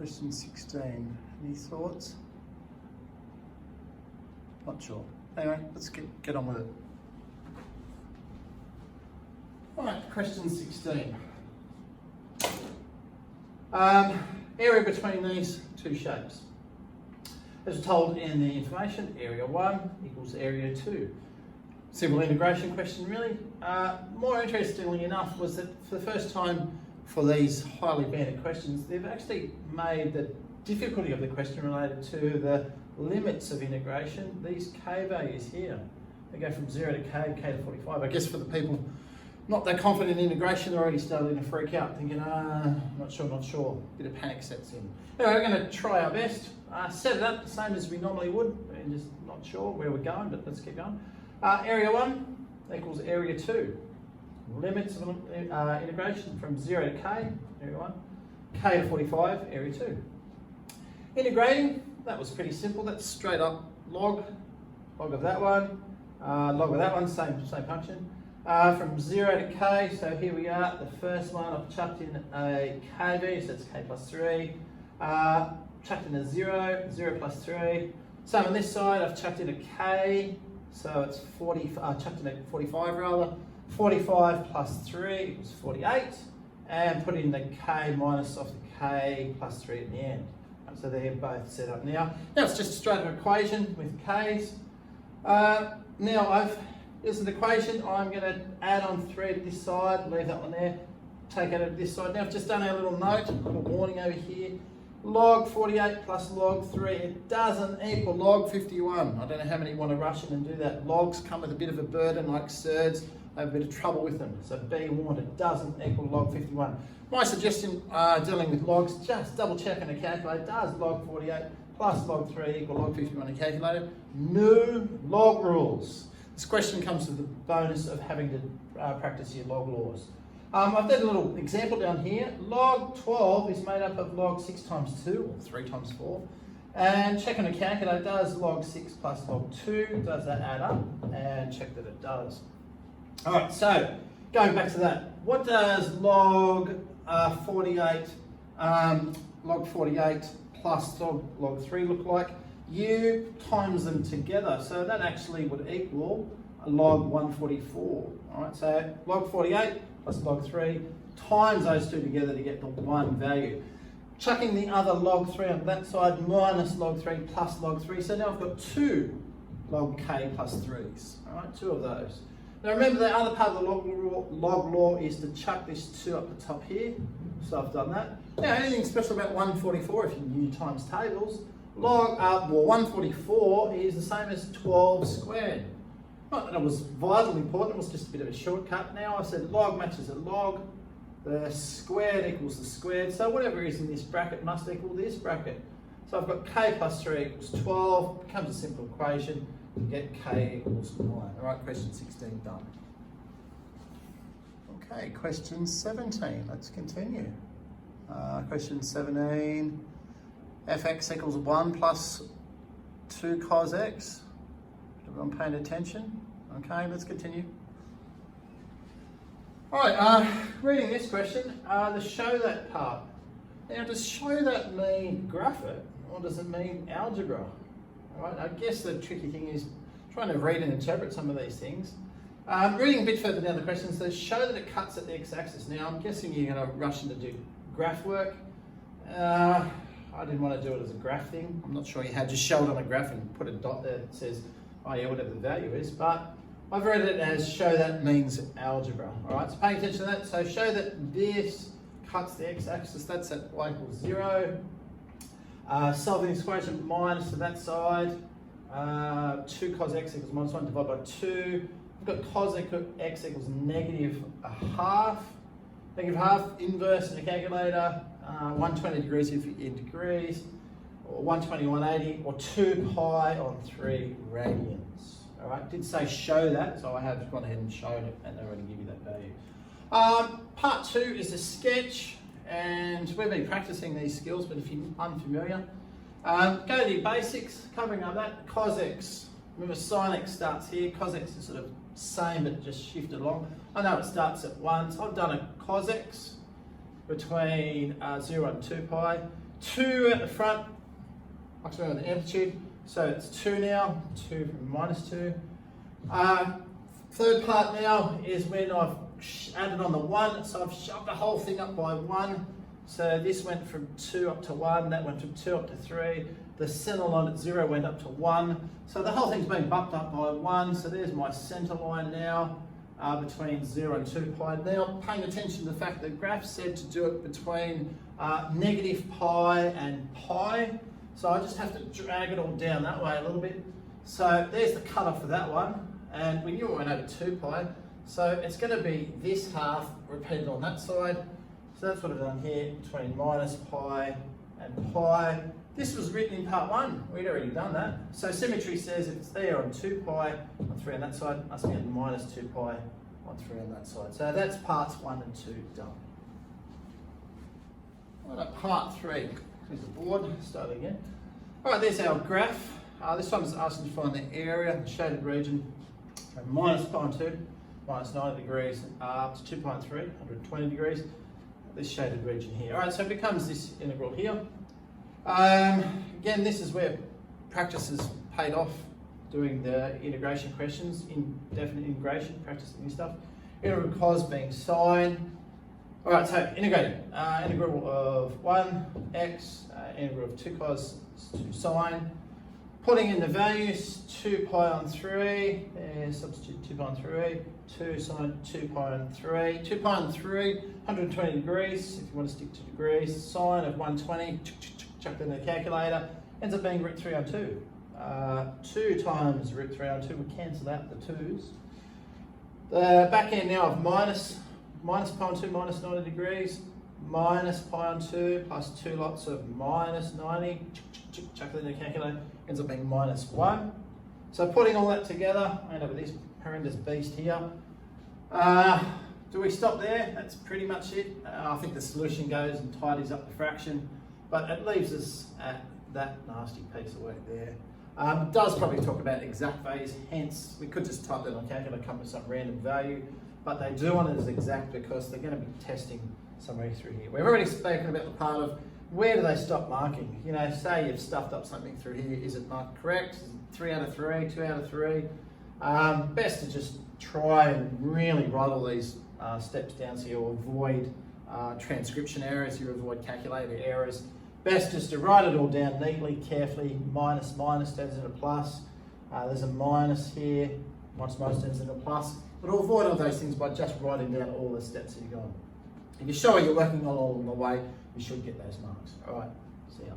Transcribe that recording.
Question 16. Any thoughts? Not sure. Anyway, let's get on with it. All right, question 16. Area between these two shapes. As told in the information, area 1 equals area 2. Simple integration question really. More interestingly enough was that for the first time for these highly banded questions, they've actually made the difficulty of the question related to the limits of integration. These k values here, they go from 0 to k to 45. I guess for the people not that confident in integration, they're already starting to freak out, thinking, not sure, bit of panic sets in. Anyway, we're going to try our best. Set it up the same as we normally would. We're just not sure where we're going, but let's keep going. Area 1 equals area 2. Limits of integration from 0 to k, area 1, k to 45, area 2. Integrating, that was pretty simple. That's straight up log of that one, log of that one, same function. From 0 to k, so here we are, the first one, I've chucked in a kv, so it's k plus 3. Chucked in a 0, 0 plus 3. Same on this side, I've chucked in a k, so it's 40, chucked in a 45 rather. 45 plus 3 equals 48, and put in the k minus of the k plus 3 at the end. So they're both set up now. Now it's just a straight up equation with k's. Now here's an equation. I'm going to add on 3 to this side, leave that one there, take it to this side. Now I've just done our little note, a little warning over here. Log 48 plus log 3, it doesn't equal log 51. I don't know how many want to rush in and do that. Logs come with a bit of a burden, like surds. I have a bit of trouble with them. So be warned, it doesn't equal log 51. My suggestion dealing with logs, just double check on a calculator. Does log 48 plus log 3 equal log 51 on a calculator? No log rules. This question comes with the bonus of having to practice your log laws. I've done a little example down here. Log 12 is made up of log 6 times 2, or 3 times 4. And check on a calculator, does log 6 plus log 2, does that add up? And check that it does. All right, so going back to that, what does log 48 plus log 3 look like? You times them together, so that actually would equal a log 144. All right, so log 48 plus log 3 times those two together to get the one value. Chucking the other log 3 on that side minus log 3 plus log 3, so now I've got 2 log k plus 3s. All right, 2 of those. Now remember, the other part of the log law is to chuck this 2 up the top here. So I've done that. Now anything special about 144 if you knew times tables? Log 144 is the same as 12 squared. Not that it was vitally important, it was just a bit of a shortcut. Now I said log matches a log, the squared equals the squared, so whatever is in this bracket must equal this bracket. So I've got k plus 3 equals 12, becomes a simple equation. To get k equals 9. All right, question 16 done. Okay, question 17. Let's continue. Question 17. fx equals 1 plus 2 cos x. Everyone paying attention? Okay, let's continue. All right, reading this question, the show that part. Now, does show that mean graph it, or does it mean algebra? All right, I guess the tricky thing is trying to read and interpret some of these things. Reading a bit further down the question says, show that it cuts at the x-axis. Now, I'm guessing you're going to rush in to do graph work. I didn't want to do it as a graph thing. I'm not sure you had just show it on a graph and put a dot there that says, oh yeah, whatever the value is. But I've read it as show that means algebra. All right, so paying attention to that. So show that this cuts the x-axis. That's at y equals 0. Solving this equation minus to that side, 2 cos x equals minus 1 divided by 2. We've got cos x equals negative a half. Negative half, inverse in a calculator, 120 degrees if you're in degrees, or 120, 180, or 2 pi on 3 radians. All right, did say show that, so I have gone ahead and shown it and already give you that value. Part 2 is a sketch. And we've been practicing these skills, but if you're unfamiliar, go to the basics, covering up that. Cos x, remember sin x starts here, cos x is sort of same but just shifted along. I know it starts at 1, so I've done a cos x between 0 and 2 pi. 2 at the front, maximum the amplitude, so it's 2 now, 2 from -2. Third part now is when I've added on the 1, so I've shoved the whole thing up by 1. So this went from 2 up to 1, that went from 2 up to 3. The center line at 0 went up to 1. So the whole thing's been bumped up by 1. So there's my center line now between 0 and 2 pi. Now paying attention to the fact that the graph said to do it between negative pi and pi. So I just have to drag it all down that way a little bit. So there's the cutoff for that one. And we knew it went over 2 pi. So it's going to be this half repeated on that side. So that's what I've done here between minus pi and pi. This was written in part 1. We'd already done that. So symmetry says if it's there on 2 pi on 3 on that side, must be at minus 2 pi on 3 on that side. So that's parts 1 and 2 done. What about part 3? Here's the board, start again. All right, there's our graph. This one is asking to find the area, the shaded region, from minus pi on 2, minus 90 degrees, up to 2 pi on 3, 120 degrees. This shaded region here. All right, so it becomes this integral here. Again, this is where practice has paid off doing the integration questions, indefinite integration, practicing this stuff. Integral of cos being sine. All right, so integrating. Integral of 1x, integral of 2 cos is 2 sine. Putting in the values, 2 pi on 3, substitute 2 pi on 3, 2 sine 2 pi on 3, 2 pi on 3, 120 degrees, if you want to stick to degrees, sine of 120, chuck that in the calculator, ends up being root 3 on 2. 2 times root 3 on 2, we cancel out the 2's. The back end now of minus pi on 2, minus 90 degrees, minus pi on 2, plus 2 lots of minus 90, chuck that in the calculator, ends up being minus 1. So putting all that together, I end up with this horrendous beast here. Do we stop there? That's pretty much it. I think the solution goes and tidies up the fraction, but it leaves us at that nasty piece of work there. It does probably talk about exact values, hence we could just type that on calculator, come up with some random value, but they do want it as exact because they're going to be testing somewhere through here. We've already spoken about the part of where do they stop marking? You know, say you've stuffed up something through here, is it marked correct? Is it 3 out of 3, 2 out of 3? Best to just try and really write all these steps down so you avoid transcription errors, you avoid calculator errors. Best just to write it all down neatly, carefully, minus, minus turns into plus. There's a minus here, minus, minus turns into plus. But avoid all those things by just writing down all the steps that you've got. If you're sure you're working on all along the way, you should get those marks. All right, see ya.